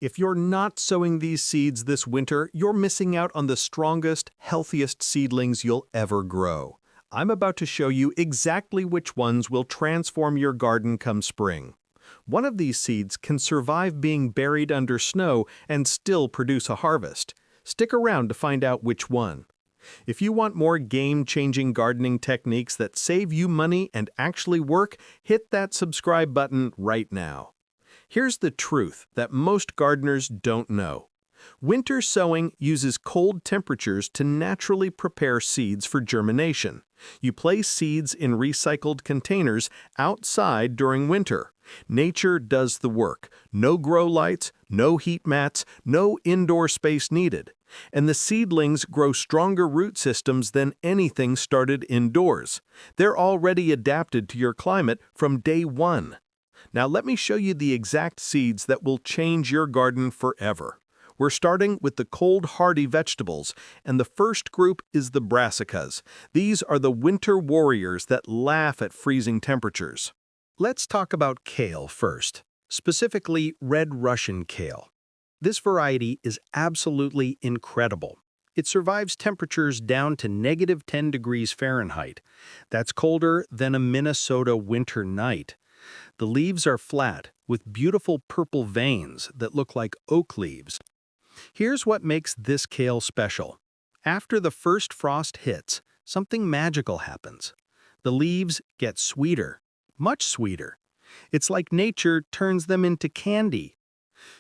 If you're not sowing these seeds this winter, you're missing out on the strongest, healthiest seedlings you'll ever grow. I'm about to show you exactly which ones will transform your garden come spring. One of these seeds can survive being buried under snow and still produce a harvest. Stick around to find out which one. If you want more game-changing gardening techniques that save you money and actually work, hit that subscribe button right now. Here's the truth that most gardeners don't know. Winter sowing uses cold temperatures to naturally prepare seeds for germination. You place seeds in recycled containers outside during winter. Nature does the work. No grow lights, no heat mats, no indoor space needed. And the seedlings grow stronger root systems than anything started indoors. They're already adapted to your climate from day one. Now let me show you the exact seeds that will change your garden forever. We're starting with the cold hardy vegetables, and the first group is the brassicas. These are the winter warriors that laugh at freezing temperatures. Let's talk about kale first, specifically red Russian kale. This variety is absolutely incredible. It survives temperatures down to -10 degrees Fahrenheit. That's colder than a Minnesota winter night. The leaves are flat, with beautiful purple veins that look like oak leaves. Here's what makes this kale special. After the first frost hits, something magical happens. The leaves get sweeter, much sweeter. It's like nature turns them into candy.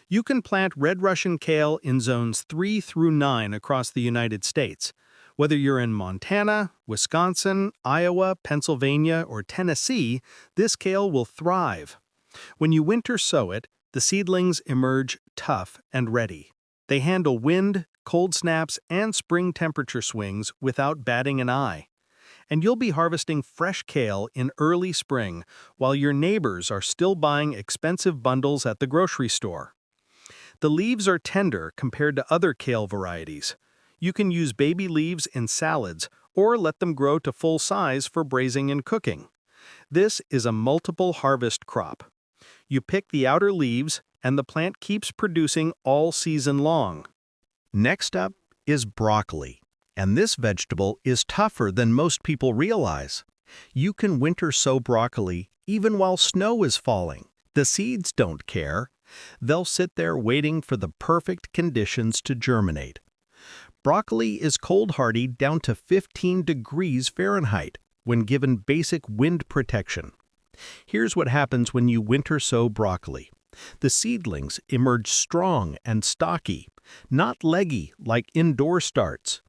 You can plant red Russian kale in zones 3 through 9 across the United States. Whether you're in Montana, Wisconsin, Iowa, Pennsylvania, or Tennessee, this kale will thrive. When you winter sow it, the seedlings emerge tough and ready. They handle wind, cold snaps, and spring temperature swings without batting an eye. And you'll be harvesting fresh kale in early spring while your neighbors are still buying expensive bundles at the grocery store. The leaves are tender compared to other kale varieties. You can use baby leaves in salads or let them grow to full size for braising and cooking. This is a multiple harvest crop. You pick the outer leaves and the plant keeps producing all season long. Next up is broccoli, and this vegetable is tougher than most people realize. You can winter sow broccoli even while snow is falling. The seeds don't care. They'll sit there waiting for the perfect conditions to germinate. Broccoli is cold hardy down to 15 degrees Fahrenheit when given basic wind protection. Here's what happens when you winter sow broccoli. The seedlings emerge strong and stocky, not leggy like indoor starts.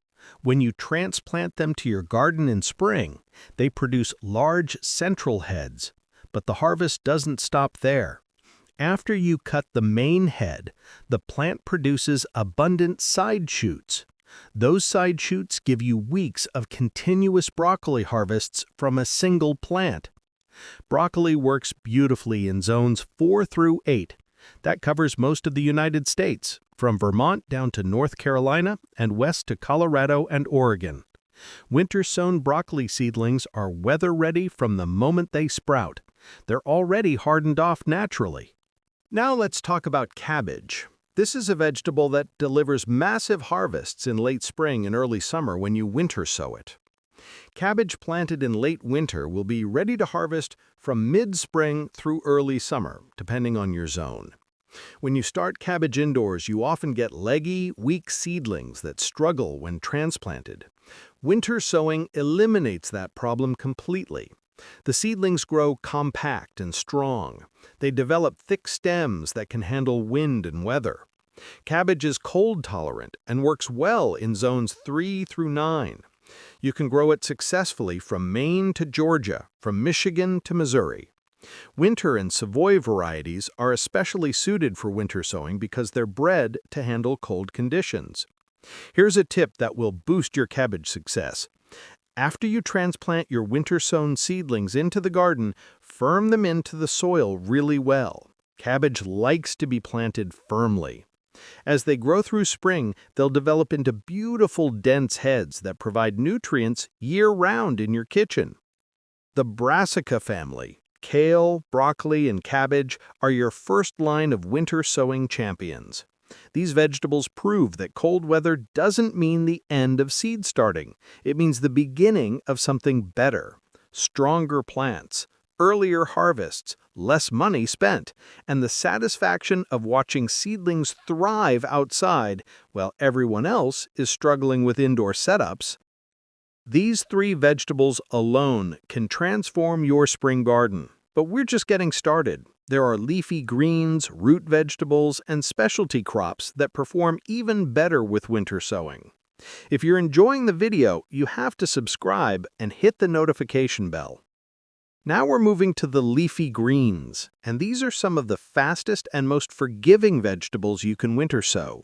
When you transplant them to your garden in spring, they produce large central heads. But the harvest doesn't stop there. After you cut the main head, the plant produces abundant side shoots. Those side shoots give you weeks of continuous broccoli harvests from a single plant. Broccoli works beautifully in zones 4 through 8. That covers most of the United States, from Vermont down to North Carolina and west to Colorado and Oregon. Winter-sown broccoli seedlings are weather-ready from the moment they sprout. They're already hardened off naturally. Now let's talk about cabbage. This is a vegetable that delivers massive harvests in late spring and early summer when you winter sow it. Cabbage planted in late winter will be ready to harvest from mid-spring through early summer, depending on your zone. When you start cabbage indoors, you often get leggy, weak seedlings that struggle when transplanted. Winter sowing eliminates that problem completely. The seedlings grow compact and strong. They develop thick stems that can handle wind and weather. Cabbage is cold tolerant and works well in zones 3 through 9. You can grow it successfully from Maine to Georgia, from Michigan to Missouri. Winter and Savoy varieties are especially suited for winter sowing because they're bred to handle cold conditions. Here's a tip that will boost your cabbage success. After you transplant your winter-sown seedlings into the garden, firm them into the soil really well. Cabbage likes to be planted firmly. As they grow through spring, they'll develop into beautiful dense heads that provide nutrients year-round in your kitchen. The brassica family, Kale, broccoli, and cabbage are your first line of winter sowing champions. These vegetables prove that cold weather doesn't mean the end of seed starting. It means the beginning of something better. Stronger plants, earlier harvests, less money spent, and the satisfaction of watching seedlings thrive outside while everyone else is struggling with indoor setups. These three vegetables alone can transform your spring garden. But we're just getting started. There are leafy greens, root vegetables, and specialty crops that perform even better with winter sowing. If you're enjoying the video, you have to subscribe and hit the notification bell. Now we're moving to the leafy greens, and these are some of the fastest and most forgiving vegetables you can winter sow.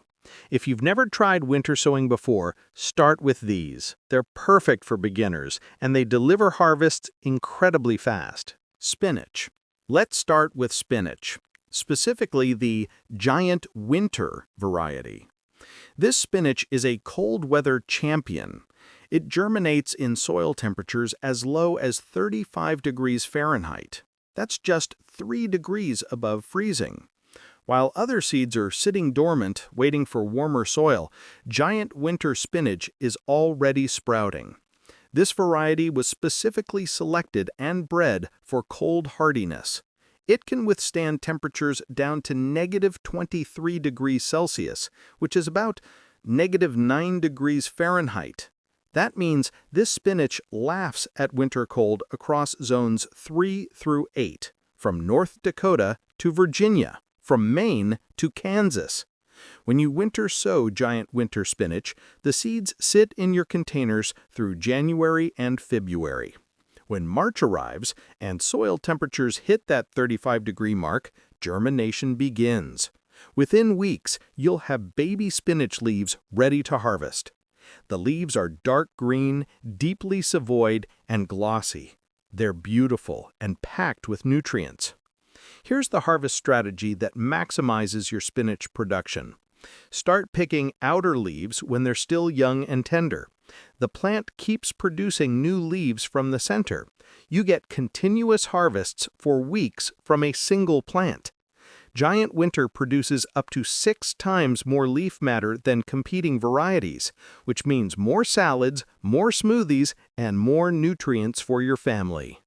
If you've never tried winter sowing before, start with these. They're perfect for beginners, and they deliver harvests incredibly fast. Spinach. Let's start with spinach, specifically the giant winter variety. This spinach is a cold weather champion. It germinates in soil temperatures as low as 35 degrees Fahrenheit. That's just 3 degrees above freezing. While other seeds are sitting dormant, waiting for warmer soil, giant winter spinach is already sprouting. This variety was specifically selected and bred for cold hardiness. It can withstand temperatures down to -23 degrees Celsius, which is about -9 degrees Fahrenheit. That means this spinach laughs at winter cold across zones 3 through 8, from North Dakota to Virginia, from Maine to Kansas. When you winter sow giant winter spinach, the seeds sit in your containers through January and February. When March arrives and soil temperatures hit that 35-degree mark, germination begins. Within weeks, you'll have baby spinach leaves ready to harvest. The leaves are dark green, deeply savoyed, and glossy. They're beautiful and packed with nutrients. Here's the harvest strategy that maximizes your spinach production. Start picking outer leaves when they're still young and tender. The plant keeps producing new leaves from the center. You get continuous harvests for weeks from a single plant. Giant winter produces up to 6 times more leaf matter than competing varieties, which means more salads, more smoothies, and more nutrients for your family.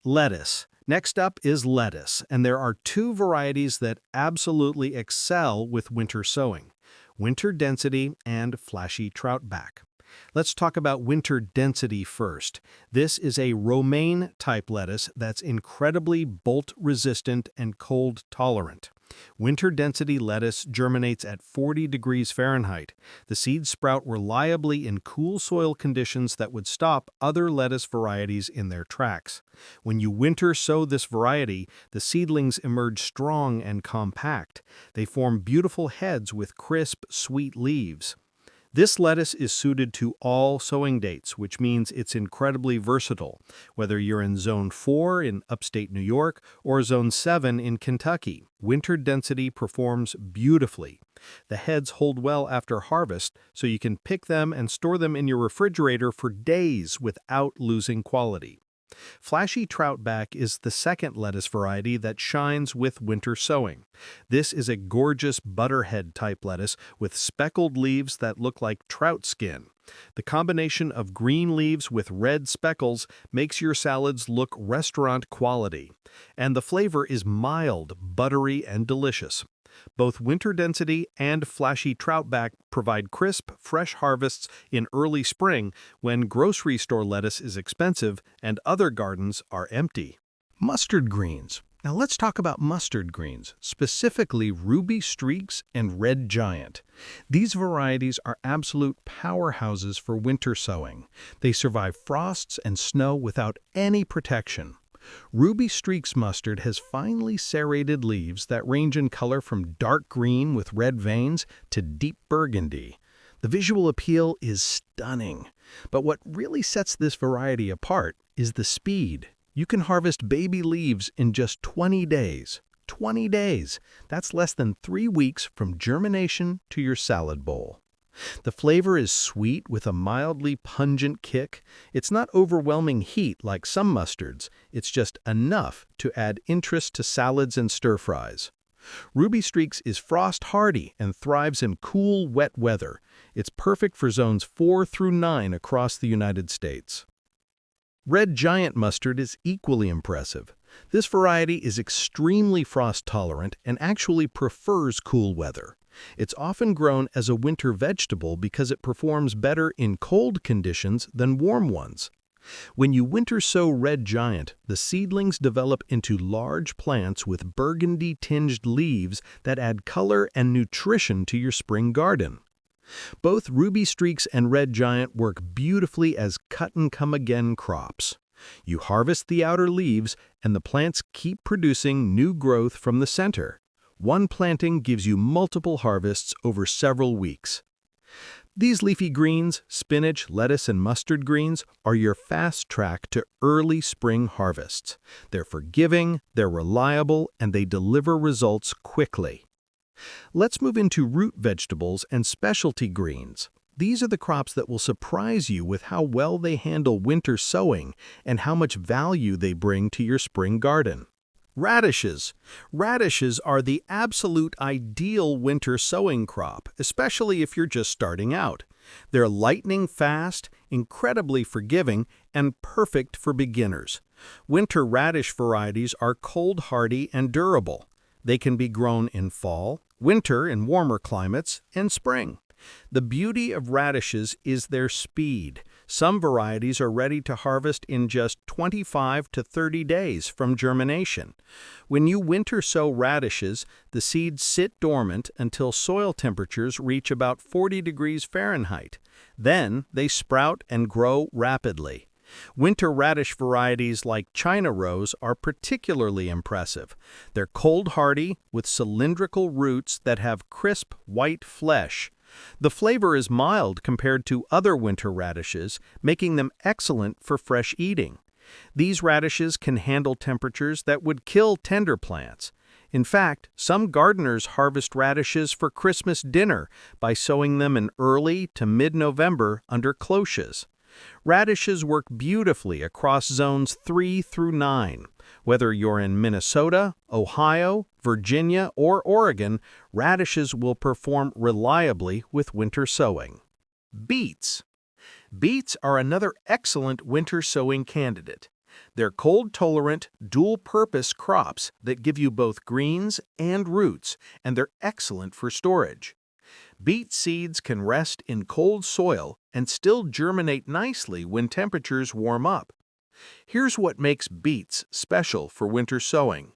Lettuce. Next up is lettuce, and there are 2 varieties that absolutely excel with winter sowing: Winter Density and Flashy Trout Back. Let's talk about Winter Density first. This is a romaine-type lettuce that's incredibly bolt-resistant and cold-tolerant. Winter Density lettuce germinates at 40 degrees Fahrenheit. The seeds sprout reliably in cool soil conditions that would stop other lettuce varieties in their tracks. When you winter sow this variety, the seedlings emerge strong and compact. They form beautiful heads with crisp, sweet leaves. This lettuce is suited to all sowing dates, which means it's incredibly versatile, whether you're in Zone 4 in upstate New York or Zone 7 in Kentucky. Winter Density performs beautifully. The heads hold well after harvest, so you can pick them and store them in your refrigerator for days without losing quality. Flashy Trout Back is the second lettuce variety that shines with winter sowing. This is a gorgeous butterhead-type lettuce with speckled leaves that look like trout skin. The combination of green leaves with red speckles makes your salads look restaurant quality. And the flavor is mild, buttery, and delicious. Both Winter Density and Flashy Trout Back provide crisp, fresh harvests in early spring when grocery store lettuce is expensive and other gardens are empty. Mustard greens. Now let's talk about mustard greens, specifically Ruby Streaks and Red Giant. These varieties are absolute powerhouses for winter sowing. They survive frosts and snow without any protection. Ruby Streaks mustard has finely serrated leaves that range in color from dark green with red veins to deep burgundy. The visual appeal is stunning. But what really sets this variety apart is the speed. You can harvest baby leaves in just 20 days. 20 days! That's less than 3 weeks from germination to your salad bowl. The flavor is sweet with a mildly pungent kick. It's not overwhelming heat like some mustards, it's just enough to add interest to salads and stir-fries. Ruby Streaks is frost-hardy and thrives in cool, wet weather. It's perfect for zones 4 through 9 across the United States. Red Giant mustard is equally impressive. This variety is extremely frost-tolerant and actually prefers cool weather. It's often grown as a winter vegetable because it performs better in cold conditions than warm ones. When you winter sow Red Giant, the seedlings develop into large plants with burgundy-tinged leaves that add color and nutrition to your spring garden. Both Ruby Streaks and Red Giant work beautifully as cut-and-come-again crops. You harvest the outer leaves, and the plants keep producing new growth from the center. One planting gives you multiple harvests over several weeks. These leafy greens, spinach, lettuce, and mustard greens are your fast track to early spring harvests. They're forgiving, they're reliable, and they deliver results quickly. Let's move into root vegetables and specialty greens. These are the crops that will surprise you with how well they handle winter sowing and how much value they bring to your spring garden. Radishes. Radishes are the absolute ideal winter sowing crop, especially if you're just starting out. They're lightning fast, incredibly forgiving, and perfect for beginners. Winter radish varieties are cold-hardy and durable. They can be grown in fall, winter in warmer climates, and spring. The beauty of radishes is their speed. Some varieties are ready to harvest in just 25 to 30 days from germination. When you winter sow radishes, the seeds sit dormant until soil temperatures reach about 40 degrees Fahrenheit. Then they sprout and grow rapidly. Winter radish varieties like China Rose are particularly impressive. They're cold-hardy with cylindrical roots that have crisp white flesh. The flavor is mild compared to other winter radishes, making them excellent for fresh eating. These radishes can handle temperatures that would kill tender plants. In fact, some gardeners harvest radishes for Christmas dinner by sowing them in early to mid-November under cloches. Radishes work beautifully across zones 3 through 9. Whether you're in Minnesota, Ohio, Virginia, or Oregon, radishes will perform reliably with winter sowing. Beets. Beets are another excellent winter sowing candidate. They're cold-tolerant, dual-purpose crops that give you both greens and roots, and they're excellent for storage. Beet seeds can rest in cold soil and still germinate nicely when temperatures warm up. Here's what makes beets special for winter sowing.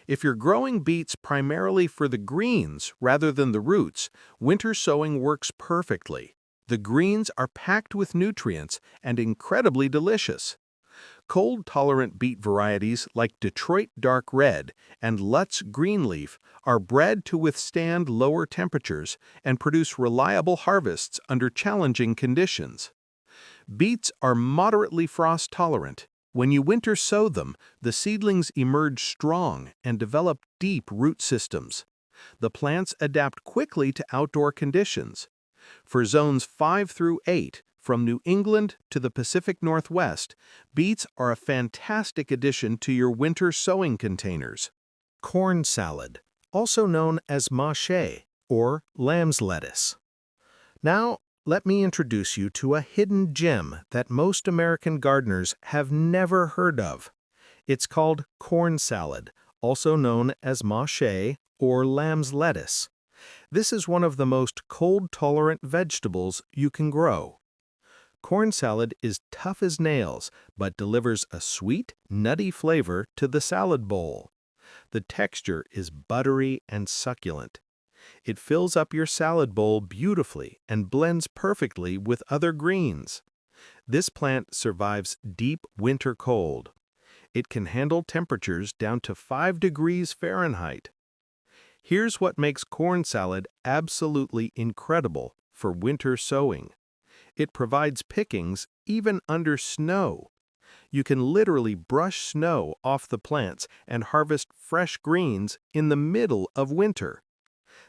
If you're growing beets primarily for the greens rather than the roots, winter sowing works perfectly. The greens are packed with nutrients and incredibly delicious. Cold-tolerant beet varieties like Detroit Dark Red and Lutz Greenleaf are bred to withstand lower temperatures and produce reliable harvests under challenging conditions. Beets are moderately frost-tolerant. When you winter sow them, the seedlings emerge strong and develop deep root systems. The plants adapt quickly to outdoor conditions. For zones 5 through 8, from New England to the Pacific Northwest, beets are a fantastic addition to your winter sowing containers. Corn salad, also known as Mache or lamb's lettuce. Now, let me introduce you to a hidden gem that most American gardeners have never heard of. It's called corn salad, also known as Mache or lamb's lettuce. This is one of the most cold-tolerant vegetables you can grow. Corn salad is tough as nails, but delivers a sweet, nutty flavor to the salad bowl. The texture is buttery and succulent. It fills up your salad bowl beautifully and blends perfectly with other greens. This plant survives deep winter cold. It can handle temperatures down to 5 degrees Fahrenheit. Here's what makes corn salad absolutely incredible for winter sowing. It provides pickings even under snow. You can literally brush snow off the plants and harvest fresh greens in the middle of winter.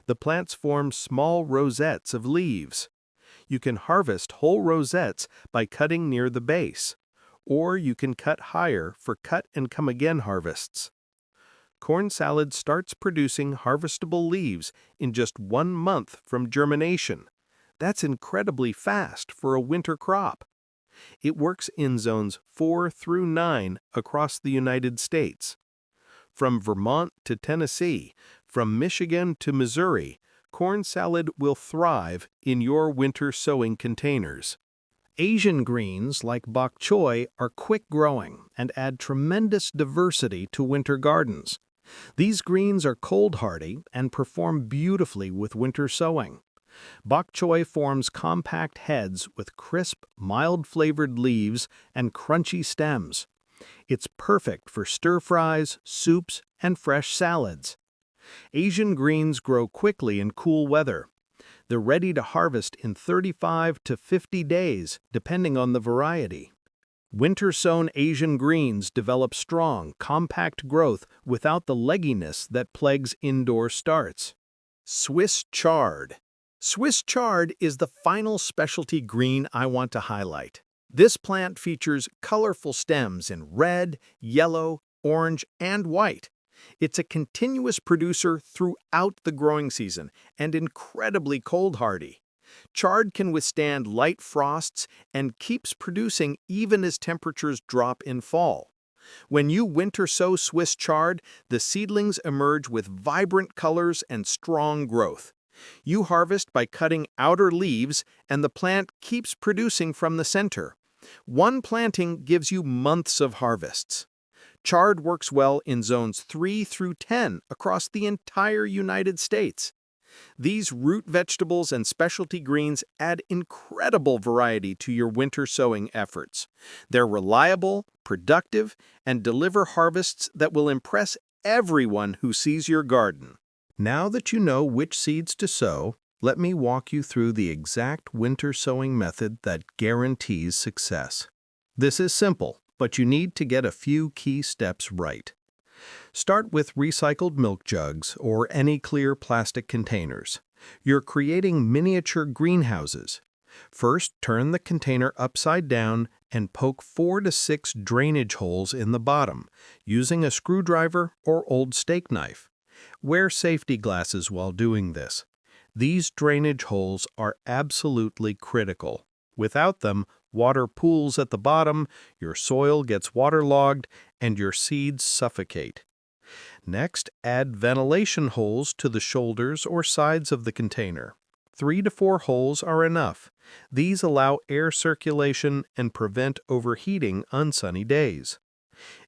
The plants form small rosettes of leaves. You can harvest whole rosettes by cutting near the base, or you can cut higher for cut-and-come-again harvests. Corn salad starts producing harvestable leaves in just 1 month from germination. That's incredibly fast for a winter crop. It works in zones 4 through 9 across the United States. From Vermont to Tennessee, from Michigan to Missouri, corn salad will thrive in your winter sowing containers. Asian greens like bok choy are quick-growing and add tremendous diversity to winter gardens. These greens are cold-hardy and perform beautifully with winter sowing. Bok choy forms compact heads with crisp, mild-flavored leaves and crunchy stems. It's perfect for stir-fries, soups, and fresh salads. Asian greens grow quickly in cool weather. They're ready to harvest in 35 to 50 days, depending on the variety. Winter-sown Asian greens develop strong, compact growth without the legginess that plagues indoor starts. Swiss Chard. Swiss Chard is the final specialty green I want to highlight. This plant features colorful stems in red, yellow, orange, and white. It's a continuous producer throughout the growing season and incredibly cold-hardy. Chard can withstand light frosts and keeps producing even as temperatures drop in fall. When you winter sow Swiss chard, the seedlings emerge with vibrant colors and strong growth. You harvest by cutting outer leaves, and the plant keeps producing from the center. One planting gives you months of harvests. Chard works well in zones 3 through 10 across the entire United States. These root vegetables and specialty greens add incredible variety to your winter sowing efforts. They're reliable, productive, and deliver harvests that will impress everyone who sees your garden. Now that you know which seeds to sow, let me walk you through the exact winter sowing method that guarantees success. This is simple, but you need to get a few key steps right. Start with recycled milk jugs or any clear plastic containers. You're creating miniature greenhouses. First, turn the container upside down and poke 4 to 6 drainage holes in the bottom, using a screwdriver or old steak knife. Wear safety glasses while doing this. These drainage holes are absolutely critical. Without them, water pools at the bottom, your soil gets waterlogged, and your seeds suffocate. Next, add ventilation holes to the shoulders or sides of the container. 3 to 4 holes are enough. These allow air circulation and prevent overheating on sunny days.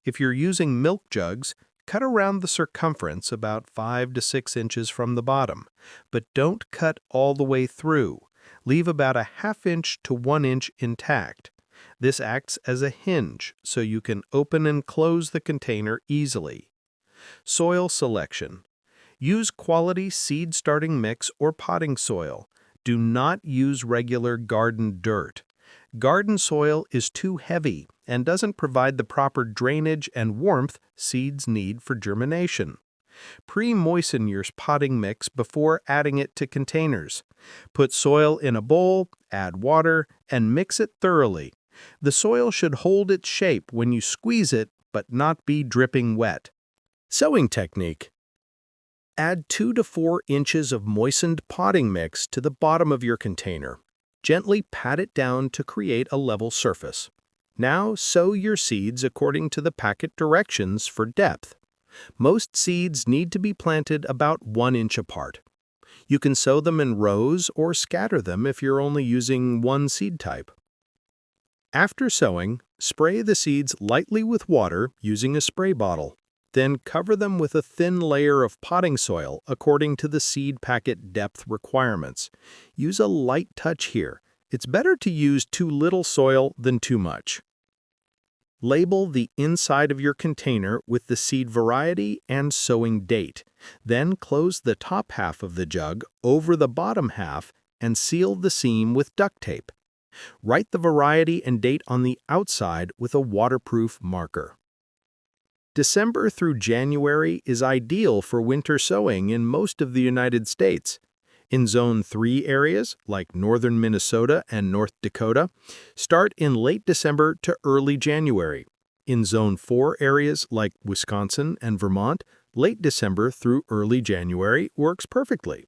If you're using milk jugs, cut around the circumference about 5 to 6 inches from the bottom, but don't cut all the way through. Leave about a ½ inch to 1 inch intact. This acts as a hinge, so you can open and close the container easily. Soil selection. Use quality seed starting mix or potting soil. Do not use regular garden dirt. Garden soil is too heavy and doesn't provide the proper drainage and warmth seeds need for germination. Pre-moisten your potting mix before adding it to containers. Put soil in a bowl, add water, and mix it thoroughly. The soil should hold its shape when you squeeze it, but not be dripping wet. Sowing technique. Add 2 to 4 inches of moistened potting mix to the bottom of your container. Gently pat it down to create a level surface. Now sow your seeds according to the packet directions for depth. Most seeds need to be planted about 1 inch apart. You can sow them in rows or scatter them if you're only using one seed type. After sowing, spray the seeds lightly with water using a spray bottle. Then cover them with a thin layer of potting soil according to the seed packet depth requirements. Use a light touch here. It's better to use too little soil than too much. Label the inside of your container with the seed variety and sowing date. Then close the top half of the jug over the bottom half and seal the seam with duct tape. Write the variety and date on the outside with a waterproof marker. December through January is ideal for winter sowing in most of the United States. In Zone 3 areas, like northern Minnesota and North Dakota, start in late December to early January. In Zone 4 areas, like Wisconsin and Vermont, late December through early January works perfectly.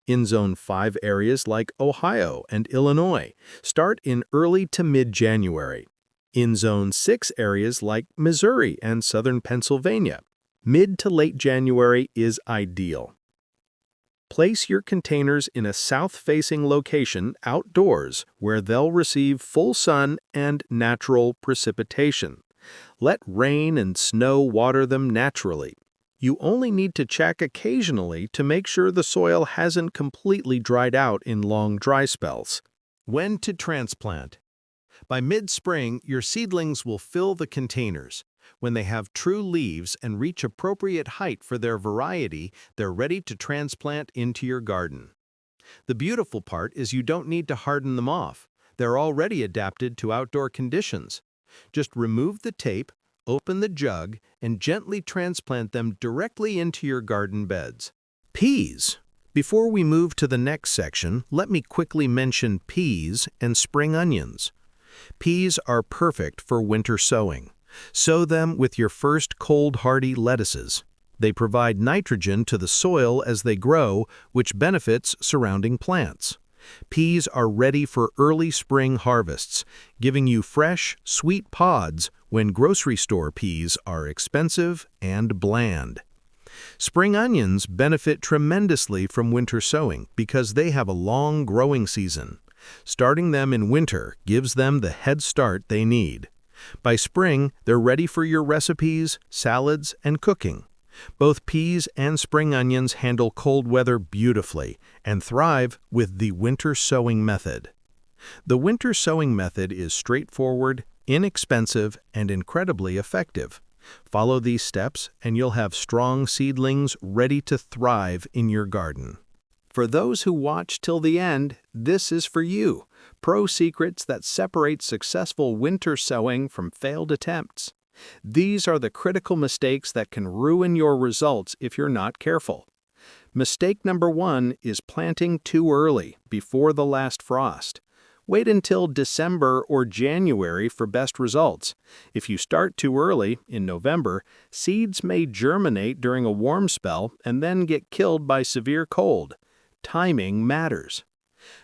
In Zone 5 areas like Ohio and Illinois, start in early to mid-January. In Zone 6 areas like Missouri and southern Pennsylvania, mid to late January is ideal. Place your containers in a south-facing location outdoors where they'll receive full sun and natural precipitation. Let rain and snow water them naturally. You only need to check occasionally to make sure the soil hasn't completely dried out in long dry spells. When to transplant? By mid-spring, your seedlings will fill the containers. When they have true leaves and reach appropriate height for their variety, they're ready to transplant into your garden. The beautiful part is you don't need to harden them off. They're already adapted to outdoor conditions. Just remove the tape, open the jug, and gently transplant them directly into your garden beds. Peas. Before we move to the next section, let me quickly mention peas and spring onions. Peas are perfect for winter sowing. Sow them with your first cold-hardy lettuces. They provide nitrogen to the soil as they grow, which benefits surrounding plants. Peas are ready for early spring harvests, giving you fresh, sweet pods when grocery store peas are expensive and bland. Spring onions benefit tremendously from winter sowing because they have a long growing season. Starting them in winter gives them the head start they need. By spring, they're ready for your recipes, salads, and cooking. Both peas and spring onions handle cold weather beautifully and thrive with the winter sowing method. The winter sowing method is straightforward, inexpensive, and incredibly effective. Follow these steps and you'll have strong seedlings ready to thrive in your garden. For those who watch till the end, this is for you. Pro secrets that separate successful winter sowing from failed attempts. These are the critical mistakes that can ruin your results if you're not careful. Mistake number 1 is planting too early, before the last frost. Wait until December or January for best results. If you start too early, in November, seeds may germinate during a warm spell and then get killed by severe cold. Timing matters.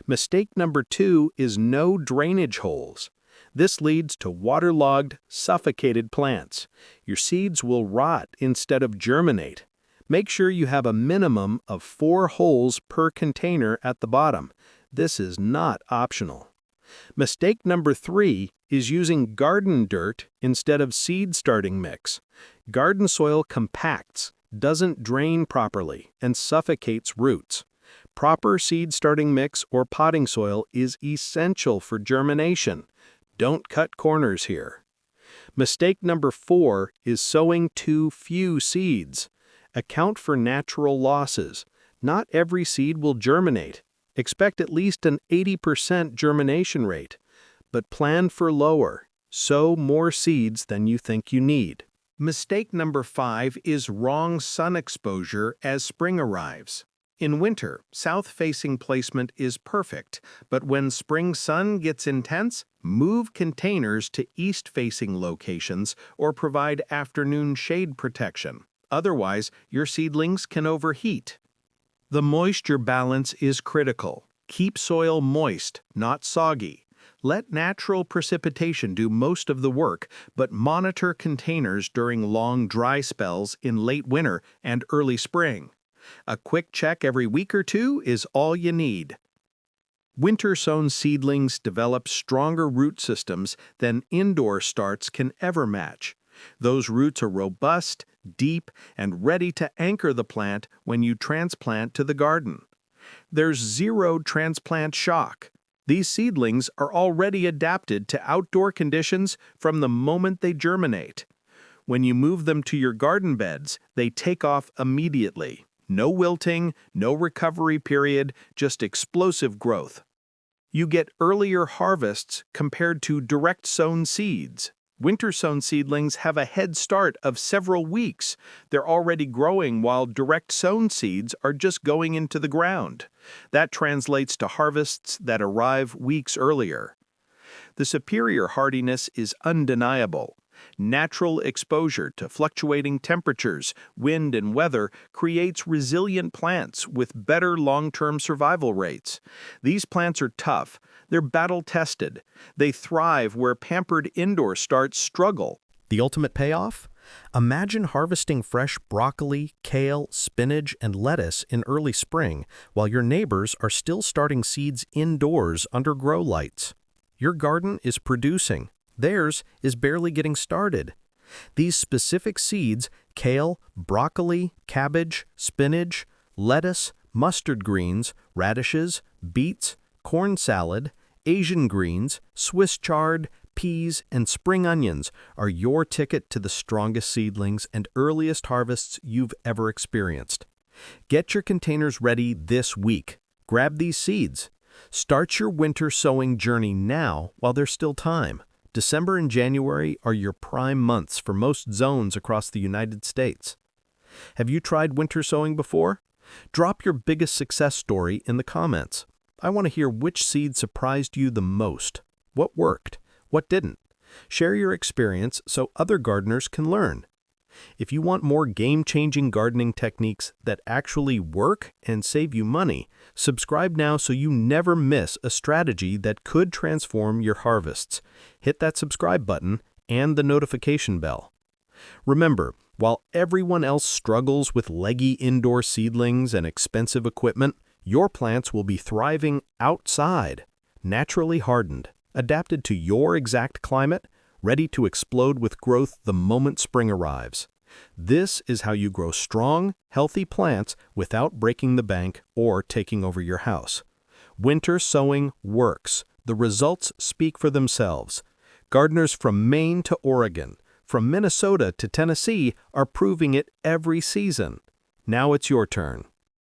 Mistake number 2 is no drainage holes. This leads to waterlogged, suffocated plants. Your seeds will rot instead of germinate. Make sure you have a minimum of 4 holes per container at the bottom. This is not optional. Mistake number 3 is using garden dirt instead of seed starting mix. Garden soil compacts, doesn't drain properly, and suffocates roots. Proper seed starting mix or potting soil is essential for germination. Don't cut corners here. Mistake number 4 is sowing too few seeds. Account for natural losses. Not every seed will germinate. Expect at least an 80% germination rate. But plan for lower. Sow more seeds than you think you need. Mistake number 5 is wrong sun exposure as spring arrives. In winter, south-facing placement is perfect, but when spring sun gets intense, move containers to east-facing locations or provide afternoon shade protection. Otherwise, your seedlings can overheat. The moisture balance is critical. Keep soil moist, not soggy. Let natural precipitation do most of the work, but monitor containers during long dry spells in late winter and early spring. A quick check every week or 2 is all you need. Winter-sown seedlings develop stronger root systems than indoor starts can ever match. Those roots are robust, deep, and ready to anchor the plant when you transplant to the garden. There's zero transplant shock. These seedlings are already adapted to outdoor conditions from the moment they germinate. When you move them to your garden beds, they take off immediately. No wilting, no recovery period, just explosive growth. You get earlier harvests compared to direct sown seeds. Winter-sown seedlings have a head start of several weeks. They're already growing while direct-sown seeds are just going into the ground. That translates to harvests that arrive weeks earlier. The superior hardiness is undeniable. Natural exposure to fluctuating temperatures, wind, and weather creates resilient plants with better long-term survival rates. These plants are tough. They're battle-tested. They thrive where pampered indoor starts struggle. The ultimate payoff? Imagine harvesting fresh broccoli, kale, spinach, and lettuce in early spring while your neighbors are still starting seeds indoors under grow lights. Your garden is producing. Theirs is barely getting started. These specific seeds, kale, broccoli, cabbage, spinach, lettuce, mustard greens, radishes, beets, corn salad, Asian greens, Swiss chard, peas, and spring onions are your ticket to the strongest seedlings and earliest harvests you've ever experienced. Get your containers ready this week. Grab these seeds. Start your winter sowing journey now while there's still time. December and January are your prime months for most zones across the United States. Have you tried winter sowing before? Drop your biggest success story in the comments. I want to hear which seed surprised you the most. What worked? What didn't? Share your experience so other gardeners can learn. If you want more game-changing gardening techniques that actually work and save you money, subscribe now so you never miss a strategy that could transform your harvests. Hit that subscribe button and the notification bell. Remember, while everyone else struggles with leggy indoor seedlings and expensive equipment, your plants will be thriving outside, naturally hardened, adapted to your exact climate, ready to explode with growth the moment spring arrives. This is how you grow strong, healthy plants without breaking the bank or taking over your house. Winter sowing works. The results speak for themselves. Gardeners from Maine to Oregon, from Minnesota to Tennessee are proving it every season. Now it's your turn.